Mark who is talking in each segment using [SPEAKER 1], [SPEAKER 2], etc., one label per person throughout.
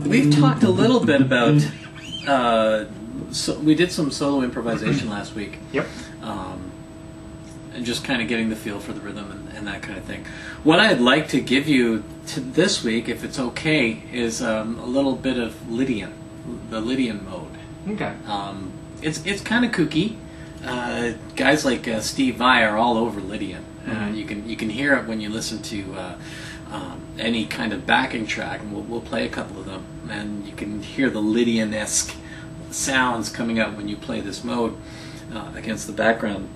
[SPEAKER 1] we've talked a little bit about, so we did some solo improvisation last week.
[SPEAKER 2] Yep.
[SPEAKER 1] And just kind of getting the feel for the rhythm and that kind of thing. What I'd like to give you to this week, if it's okay, is a little bit of Lydian, the Lydian mode.
[SPEAKER 2] Okay.
[SPEAKER 1] It's kind of kooky. Guys like Steve Vai are all over Lydian. You can hear it when you listen to any kind of backing track, and we'll play a couple of them, and you can hear the Lydian-esque sounds coming out when you play this mode against the background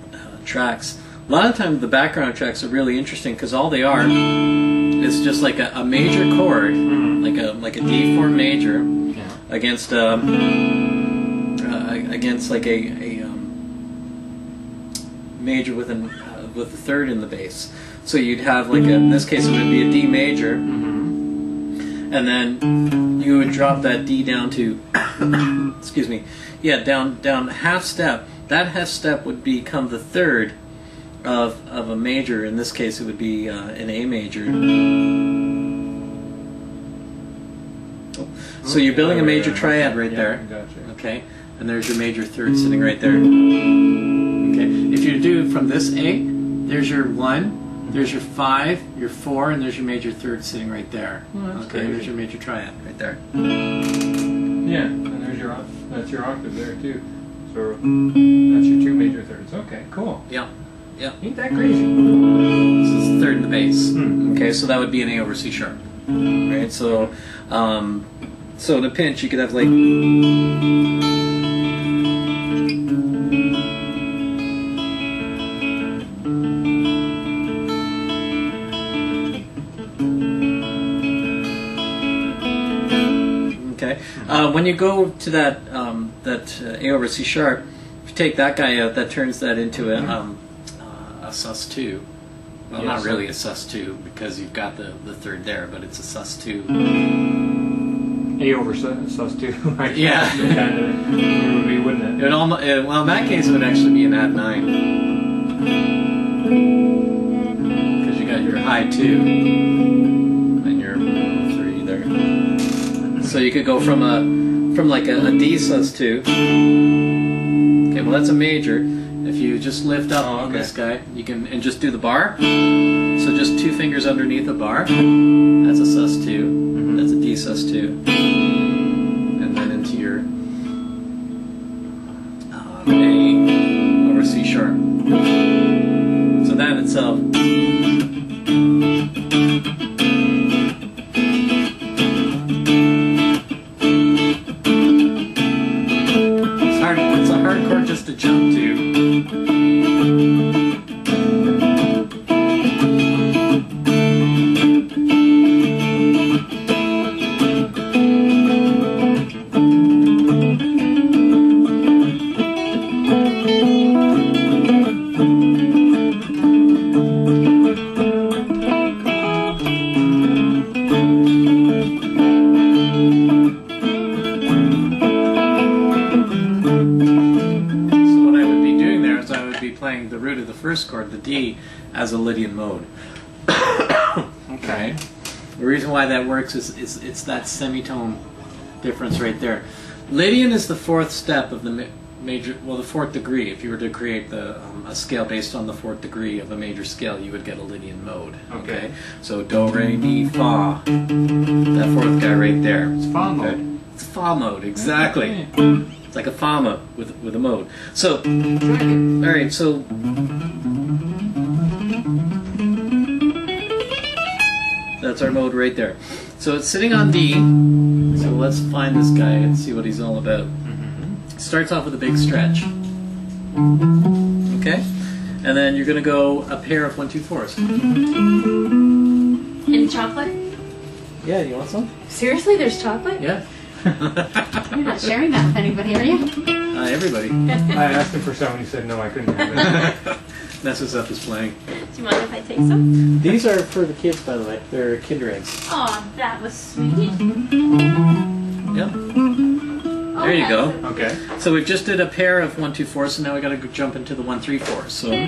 [SPEAKER 1] tracks. A lot of times the background tracks are really interesting because all they are is just like a major chord, like a D4 major, against like a major with a third in the bass. So you'd have like in this case it would be a D major, and then you would drop that D down to excuse me, down half step. That half step would become the third of a major. In this case, it would be an A major. So you're building a major triad right there.
[SPEAKER 2] Gotcha.
[SPEAKER 1] Okay, and there's your major third sitting right there. Okay, if you do from this A, there's your 1, there's your 5, your 4, and there's your major third sitting right there. Okay, there's your major triad right there.
[SPEAKER 2] Yeah, and there's that's your octave there too. So that's your 2 major thirds. Okay, cool.
[SPEAKER 1] Yeah. Yeah.
[SPEAKER 2] Ain't that crazy?
[SPEAKER 1] This is the third in the bass. Okay, so that would be an A over C sharp. Right? So so in a pinch you could have like okay. When you go to that A over C sharp, if you take that guy out, that turns that into a sus2. Well, not really a sus2 because you've got the third there, but it's a sus2.
[SPEAKER 2] A over sus2. Right?
[SPEAKER 1] Yeah.
[SPEAKER 2] It would be, wouldn't it?
[SPEAKER 1] Well, in that case, it would actually be an add 9 because you got your high 2 and your 3 there. So you could go from like a D sus2. Okay, well that's a major. If you just lift up this guy, you can just do the bar. So just 2 fingers underneath the bar. That's a sus2. That's a D sus2. And then into your A over C sharp. So that itself. It's a hard chord just to jump to. Playing the root of the first chord, the D, as a Lydian mode. Okay. The reason why that works is it's that semitone difference right there. Lydian is the 4th step of the major, well, the 4th degree. If you were to create a scale based on the 4th degree of a major scale, you would get a Lydian mode. Okay. So Do, Re, Mi, Fa. That 4th guy right there.
[SPEAKER 2] It's Fa mode.
[SPEAKER 1] It's Fa mode, exactly. It's like a Fa mode with a mode. So, all right, so that's our mode right there. So it's sitting on D. So let's find this guy and see what he's all about. Starts off with a big stretch. Okay? And then you're going to go a pair of 1, 2, 4s.
[SPEAKER 3] Any chocolate?
[SPEAKER 1] Yeah, you want some?
[SPEAKER 3] Seriously, there's chocolate?
[SPEAKER 1] Yeah.
[SPEAKER 3] You're not sharing that with anybody, are you?
[SPEAKER 1] Everybody.
[SPEAKER 2] I asked him for some and he said no, I couldn't have it.
[SPEAKER 1] Messes up his playing.
[SPEAKER 3] Do you mind if I take some?
[SPEAKER 1] These are for the kids, by the way. They're Kinder eggs.
[SPEAKER 3] Oh, that was sweet.
[SPEAKER 1] Yep. There you go.
[SPEAKER 2] Okay.
[SPEAKER 1] So we just did a pair of 1, 2, 4s, so now we got to jump into the 1, 3, 4s. So now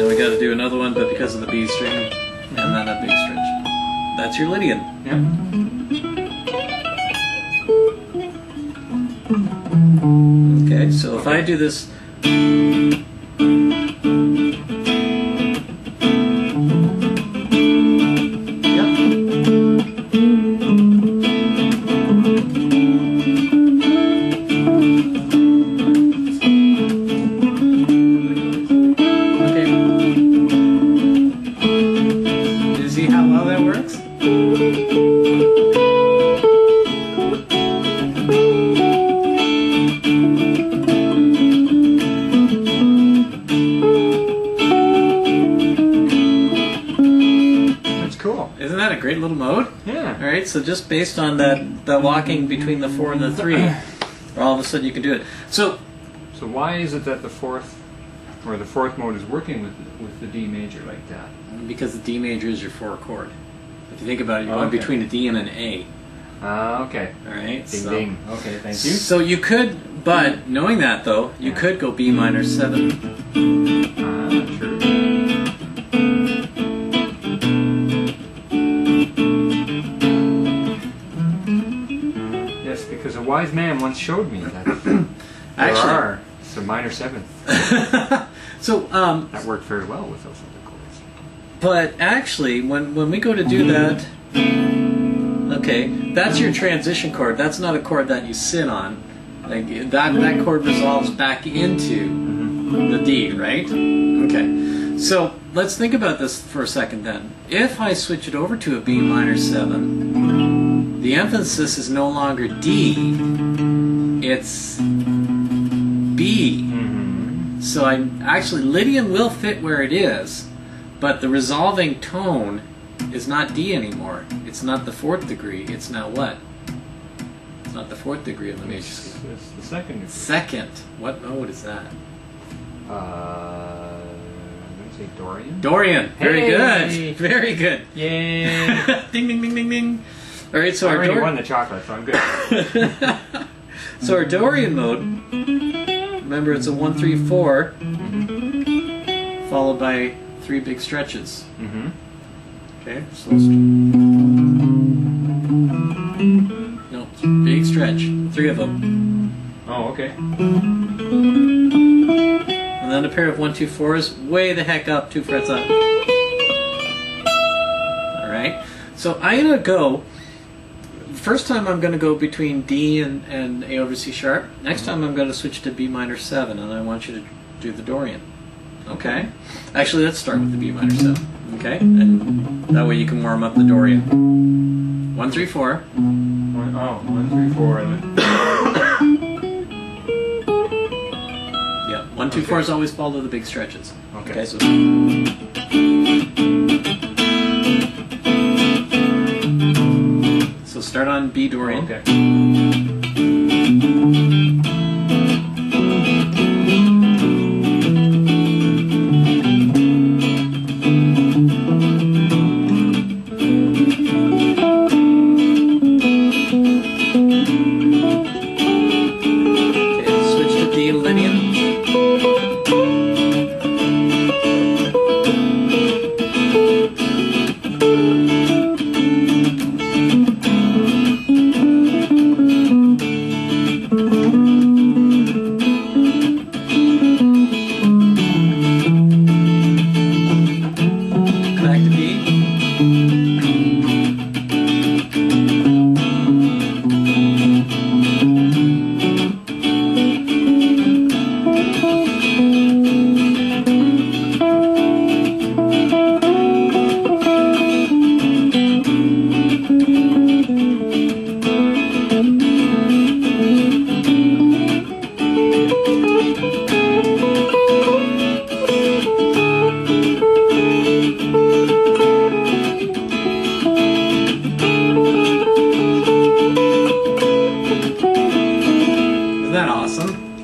[SPEAKER 1] we got to do another one, but because of the B string and then a big stretch. That's your Lydian.
[SPEAKER 2] Yep.
[SPEAKER 1] Okay, so if I do this.
[SPEAKER 2] Isn't that
[SPEAKER 1] a great little mode?
[SPEAKER 2] Yeah.
[SPEAKER 1] All right, so just based on that walking between the 4 and the 3, all of a sudden you can do it. So
[SPEAKER 2] why is it that the fourth mode is working with the D major like that?
[SPEAKER 1] Because the D major is your 4 chord. If you think about it, you're going between a D and an A.
[SPEAKER 2] Okay.
[SPEAKER 1] All right.
[SPEAKER 2] Ding ding. Okay, thank you.
[SPEAKER 1] So you could, but knowing that though, you could go B minor 7.
[SPEAKER 2] True. Yes, because a wise man once showed me that there are some minor 7th.
[SPEAKER 1] So
[SPEAKER 2] that worked very well with those other chords.
[SPEAKER 1] But actually, when we go to do that, okay, that's your transition chord. That's not a chord that you sit on. Like that chord resolves back into the D, right? Okay. So let's think about this for a second then. If I switch it over to a B minor 7, the emphasis is no longer D, it's B. So actually Lydian will fit where it is, but the resolving tone is not D anymore. It's not the 4th degree. It's now what? It's not the 4th degree of the major scale.
[SPEAKER 2] It's the 2nd degree.
[SPEAKER 1] 2nd. What mode is that?
[SPEAKER 2] I'm going to say Dorian.
[SPEAKER 1] Dorian. Very good. Very good.
[SPEAKER 2] Yay.
[SPEAKER 1] Ding, ding, ding, ding, ding. All right, so
[SPEAKER 2] I already won the chocolate, so I'm good.
[SPEAKER 1] So our Dorian mode, remember it's a 1-3-4, followed by 3 big stretches. Okay, so let's no, big stretch, 3 of them.
[SPEAKER 2] Oh, okay.
[SPEAKER 1] And then a pair of 1-2-4s, way the heck up, 2 frets up. All right, so I'm gonna go. First time I'm going to go between D and A over C sharp. Next time I'm going to switch to B minor 7, and I want you to do the Dorian. Okay? Actually, let's start with the B minor 7. Okay? And that way you can warm up the Dorian. 1-3-4.
[SPEAKER 2] 1-3-4.
[SPEAKER 1] Yeah, 1-2-4s always follow the big stretches.
[SPEAKER 2] Okay,
[SPEAKER 1] so. So start on B Dorian.
[SPEAKER 2] Okay.
[SPEAKER 1] Switch to D Lydian.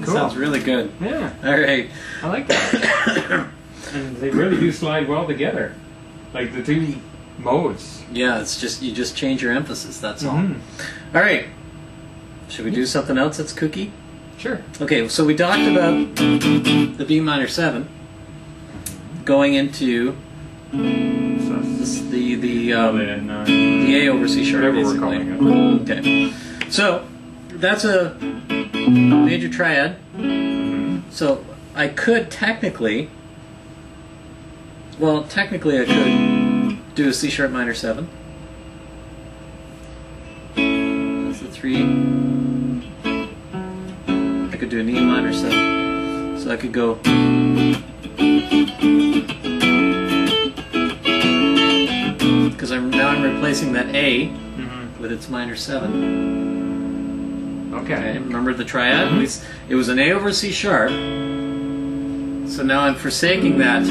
[SPEAKER 1] Sounds really good.
[SPEAKER 2] Yeah.
[SPEAKER 1] All right.
[SPEAKER 2] I like that. And they really do slide well together. Like the 2 modes.
[SPEAKER 1] Yeah, it's just you just change your emphasis, that's all. All right. Should we do something else that's kooky?
[SPEAKER 2] Sure.
[SPEAKER 1] Okay, so we talked about the B minor 7 going into the the A over C sharp,
[SPEAKER 2] Whatever
[SPEAKER 1] basically.
[SPEAKER 2] we're calling it.
[SPEAKER 1] Okay. So that's a major triad. So I could technically, I could do a C sharp minor 7. That's the 3. I could do an E minor 7. So I could go. Because now I'm replacing that A with its minor 7.
[SPEAKER 2] Okay.
[SPEAKER 1] Remember the triad? It was an A over C sharp. So now I'm forsaking that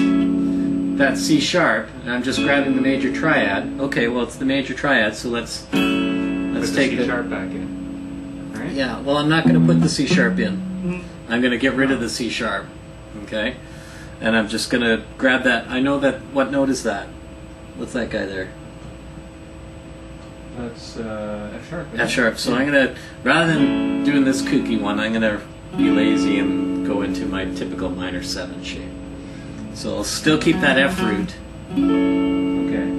[SPEAKER 1] C sharp, and I'm just grabbing the major triad. Okay, well it's the major triad, so let's
[SPEAKER 2] Put the
[SPEAKER 1] take
[SPEAKER 2] C sharp back in. Right?
[SPEAKER 1] Yeah. Well, I'm not going to put the C sharp in. I'm going to get rid of the C sharp. Okay. And I'm just going to grab that. I know that. What note is that? What's that guy there?
[SPEAKER 2] That's F sharp.
[SPEAKER 1] F sharp. So I'm going to, rather than doing this kooky one, I'm going to be lazy and go into my typical minor 7 shape. So I'll still keep that F root.
[SPEAKER 2] Okay.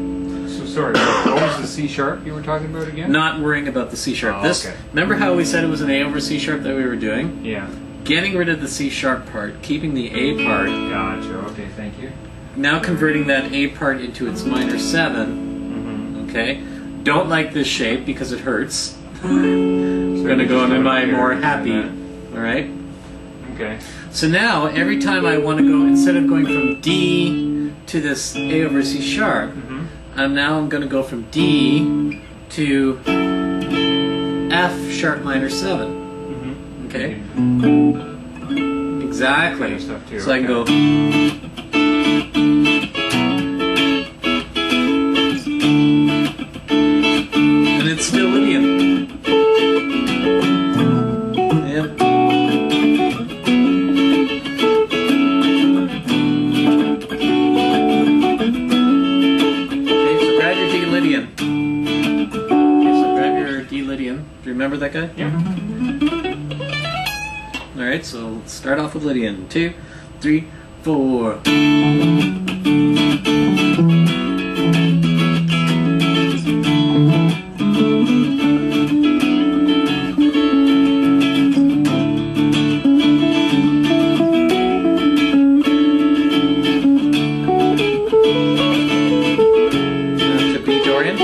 [SPEAKER 2] So sorry, what was the C sharp you were talking about again?
[SPEAKER 1] Not worrying about the C sharp.
[SPEAKER 2] Oh,
[SPEAKER 1] This.
[SPEAKER 2] okay.
[SPEAKER 1] Remember how we said it was an A over C sharp that we were doing?
[SPEAKER 2] Yeah.
[SPEAKER 1] Getting rid of the C sharp part, keeping the A part.
[SPEAKER 2] Gotcha. Okay, thank you.
[SPEAKER 1] Now converting that A part into its minor 7. Okay. Don't like this shape because it hurts. I'm going to go into my more happy. All right.
[SPEAKER 2] Okay.
[SPEAKER 1] So now every time I want to go, instead of going from D to this A over C sharp, I'm going to go from D to F sharp minor 7. Okay. Exactly.
[SPEAKER 2] Kind of stuff too,
[SPEAKER 1] So I can go. And it's still Lydian. Yep. Okay, so grab your D Lydian. Okay, so grab your D Lydian. Do you remember that guy?
[SPEAKER 2] Yeah.
[SPEAKER 1] Alright, so let's start off with Lydian. 2, 3, 4. To B Dorian.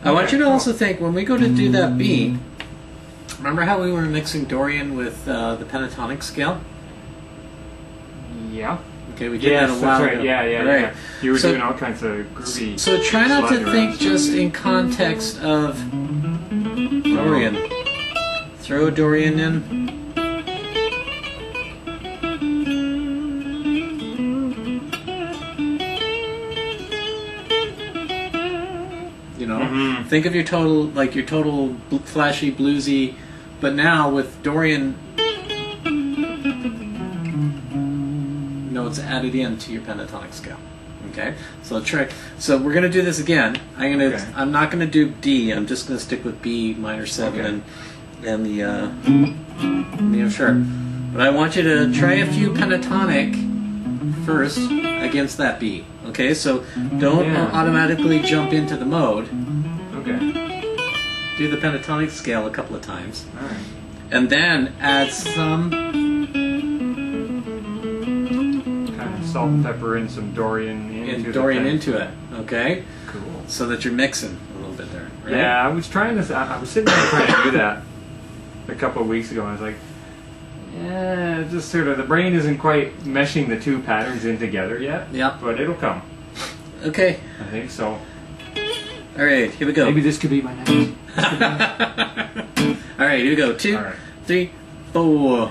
[SPEAKER 1] I want you to also think, when we go to do that B, remember how we were mixing Dorian with the pentatonic scale?
[SPEAKER 2] Yeah.
[SPEAKER 1] Okay, we did
[SPEAKER 2] Yes,
[SPEAKER 1] that a while
[SPEAKER 2] that's right.
[SPEAKER 1] ago.
[SPEAKER 2] Yeah, yeah,
[SPEAKER 1] Right.
[SPEAKER 2] yeah. You were
[SPEAKER 1] So-
[SPEAKER 2] doing all kinds of groovy.
[SPEAKER 1] So try not to
[SPEAKER 2] slide
[SPEAKER 1] think
[SPEAKER 2] around.
[SPEAKER 1] just in context of Dorian. Throw Dorian in. You know, think of your total flashy bluesy, but now with Dorian notes added into your pentatonic scale. Okay, so try. So we're gonna do this again. I'm not gonna do D. I'm just gonna stick with B minor 7 and the F sharp. But I want you to try a few pentatonic first against that B. Okay, so don't automatically jump into the mode.
[SPEAKER 2] Okay.
[SPEAKER 1] Do the pentatonic scale a couple of times,
[SPEAKER 2] All right.
[SPEAKER 1] and then add some.
[SPEAKER 2] Kind of salt and pepper and some Dorian into
[SPEAKER 1] it. Okay,
[SPEAKER 2] Cool.
[SPEAKER 1] so that you're mixing a little bit there. Right?
[SPEAKER 2] Yeah, I was trying to. I was sitting there trying to do that a couple of weeks ago. I was like, yeah, just sort of the brain isn't quite meshing the two patterns in together yet.
[SPEAKER 1] Yeah.
[SPEAKER 2] But it'll come.
[SPEAKER 1] Okay.
[SPEAKER 2] I think so.
[SPEAKER 1] All right, here we go.
[SPEAKER 2] Maybe this could be my next.
[SPEAKER 1] All right, here we go. 2,
[SPEAKER 2] All right.
[SPEAKER 1] 3, 4.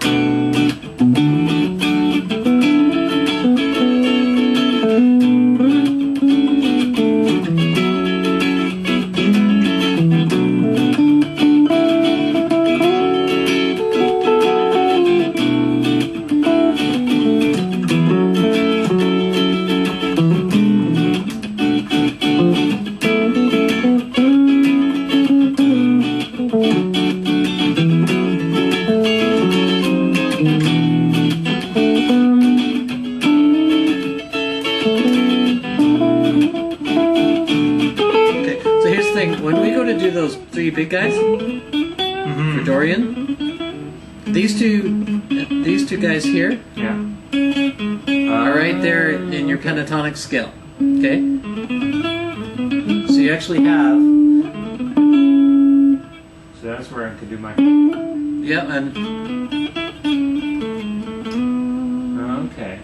[SPEAKER 1] those three big guys for Dorian? These two guys here are right there in your pentatonic scale. Okay? So you actually have...
[SPEAKER 2] So that's where I could do my...
[SPEAKER 1] Yep, and...
[SPEAKER 2] Okay.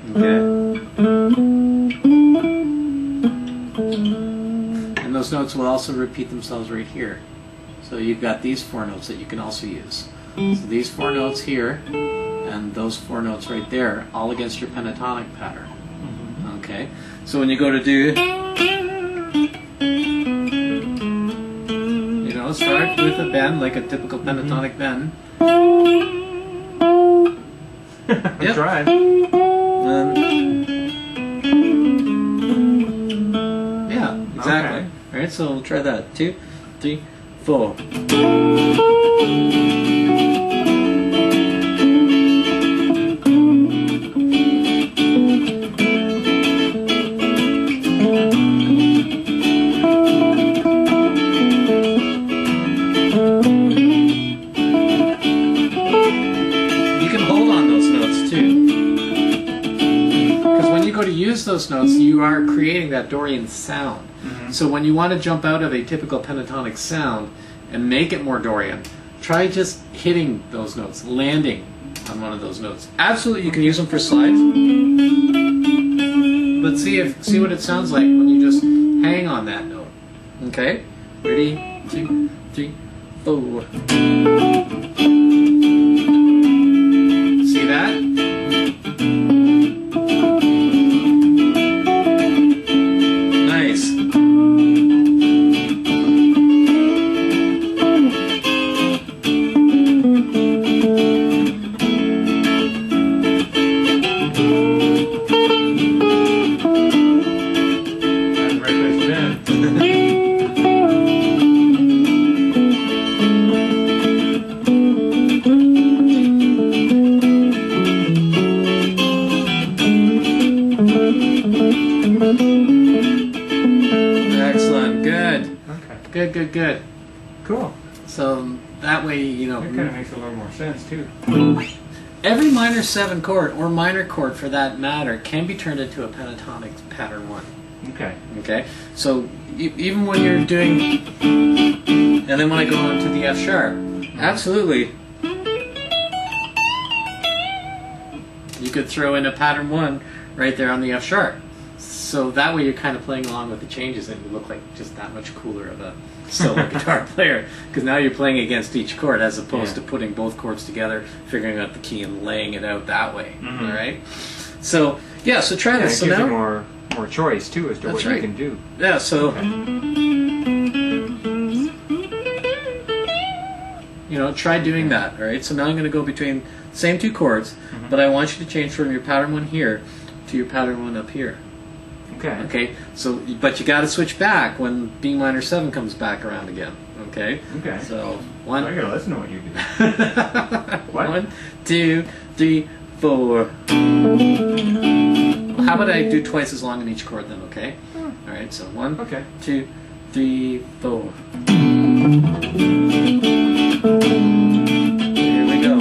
[SPEAKER 1] And those notes will also repeat themselves right here. So you've got these four notes that you can also use. So these four notes here, and those four notes right there, all against your pentatonic pattern. Okay? So when you go to do... You know, start with a bend, like a typical pentatonic bend.
[SPEAKER 2] Yep. Try.
[SPEAKER 1] Yeah, exactly.
[SPEAKER 2] Okay.
[SPEAKER 1] Alright, so we'll try that. 2, 3, 4. Those notes, you are creating that Dorian sound. So when you want to jump out of a typical pentatonic sound and make it more Dorian, try just hitting those notes, landing on one of those notes. Absolutely, you can use them for slides, but see what it sounds like when you just hang on that note. Okay, ready? 2, 3, 4. See that? Good.
[SPEAKER 2] Cool.
[SPEAKER 1] So that way, you know...
[SPEAKER 2] That kind of makes a little more sense, too.
[SPEAKER 1] Every minor 7 chord, or minor chord for that matter, can be turned into a pentatonic pattern 1.
[SPEAKER 2] Okay.
[SPEAKER 1] Okay? So even when you're doing... And then when I go on to the F sharp, absolutely. You could throw in a pattern 1 right there on the F sharp. So that way you're kind of playing along with the changes and you look like just that much cooler of a solo guitar player, because now you're playing against each chord as opposed to putting both chords together, figuring out the key and laying it out that way. All right? So, yeah, so try this.
[SPEAKER 2] It
[SPEAKER 1] so
[SPEAKER 2] gives
[SPEAKER 1] now,
[SPEAKER 2] you more choice, too, as to what you can do.
[SPEAKER 1] Yeah, so... You know, try doing that, all right? So now I'm going to go between same 2 chords, but I want you to change from your pattern 1 here to your pattern 1 up here.
[SPEAKER 2] Okay.
[SPEAKER 1] Okay. So, but you got to switch back when B minor 7 comes back around again. Okay.
[SPEAKER 2] Okay.
[SPEAKER 1] So 1.
[SPEAKER 2] I gotta listen to what you do. What?
[SPEAKER 1] 1, 2, 3, 4. How about I do twice as long in each chord then? Okay. All right. So 1, 2, 3, 4. Here we go.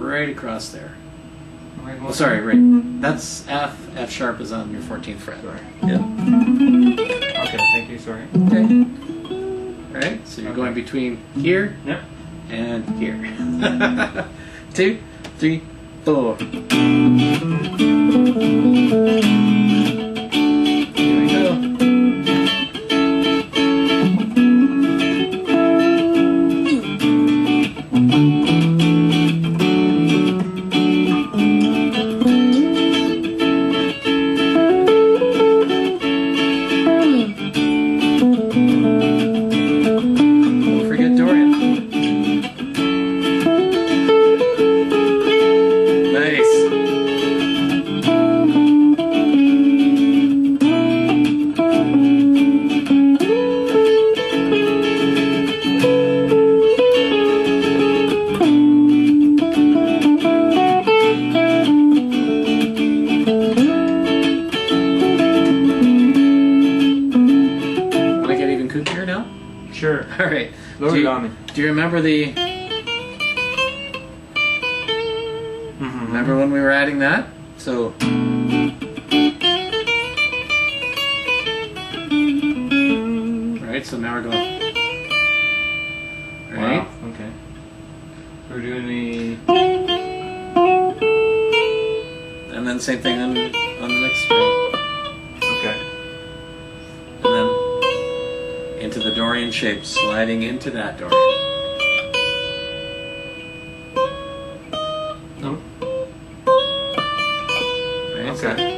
[SPEAKER 1] Right across there. Oh, sorry, right. That's F. F sharp is on your 14th fret.
[SPEAKER 2] Sorry.
[SPEAKER 1] Yeah.
[SPEAKER 2] Okay, thank you, sorry.
[SPEAKER 1] Okay. Right? So you're going between here and here. 2, 3, 4. Here we go. right.
[SPEAKER 2] Load it on me.
[SPEAKER 1] Do you remember the? Remember when we were adding that? So. Right. So now we're going. Right.
[SPEAKER 2] Wow. Okay. We're doing the.
[SPEAKER 1] And then same thing on the next string.
[SPEAKER 2] Okay.
[SPEAKER 1] And then into the Dorian shape, sliding into that Dorian.
[SPEAKER 2] No.
[SPEAKER 1] Right,
[SPEAKER 2] Okay.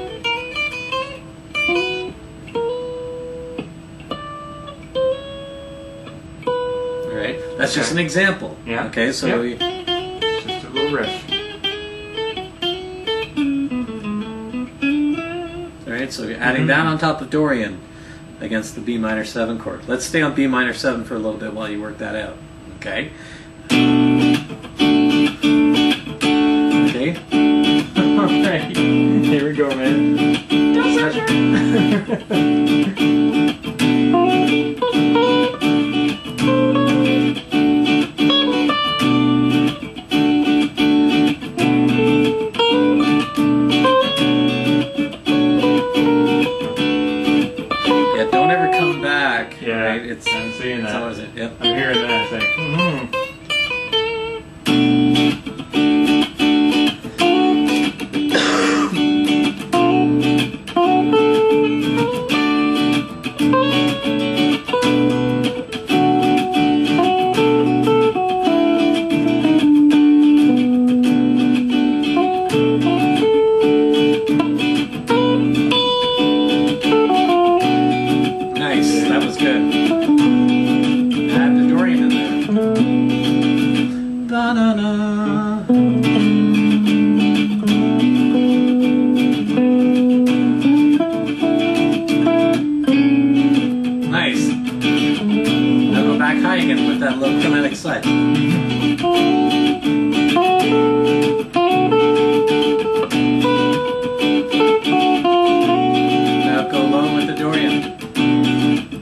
[SPEAKER 1] All right. That's just an example.
[SPEAKER 2] Yeah.
[SPEAKER 1] Okay. So.
[SPEAKER 2] Yep.
[SPEAKER 1] We,
[SPEAKER 2] Just a little riff.
[SPEAKER 1] all right. So you're adding that on top of Dorian against the B minor 7 chord. Let's stay on B minor 7 for a little bit while you work that out. Okay. Okay.
[SPEAKER 2] Alright. Here we go, man.
[SPEAKER 1] Yeah, don't ever come back.
[SPEAKER 2] Yeah,
[SPEAKER 1] right?
[SPEAKER 2] I'm seeing
[SPEAKER 1] It's
[SPEAKER 2] that.
[SPEAKER 1] always it. Yep.
[SPEAKER 2] I'm hearing that. It's like,
[SPEAKER 1] Nice. That was good. Add the Dorian in there. Da-na-na. Nice. Now go back high again with that low chromatic slide. Now go low with the Dorian.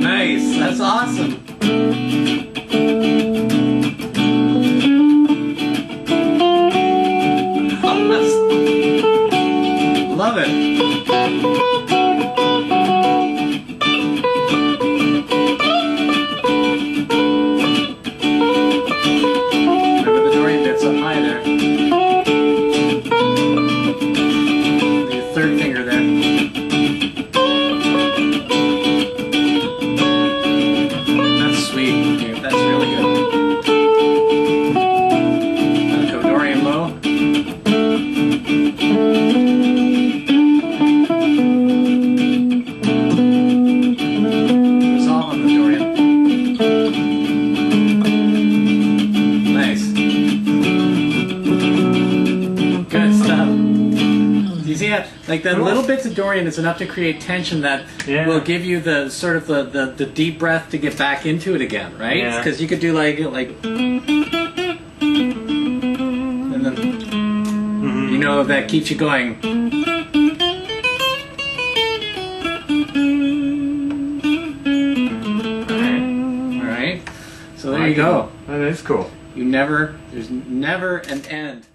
[SPEAKER 1] Nice. That's awesome. Love it. Remember the Dorian bits up high there. The third finger there. That's sweet. Dude. That's really good. Now go Dorian low. Resolve on the Dorian. Nice. Good stuff. Do you see it? Like the little bits of Dorian is enough to create tension that will give you the sort of the deep breath to get back into it again, right?
[SPEAKER 2] Yeah.
[SPEAKER 1] Because you could do like and then you know that keeps you going. All right. So there you go.
[SPEAKER 2] that is cool.
[SPEAKER 1] There's never an end.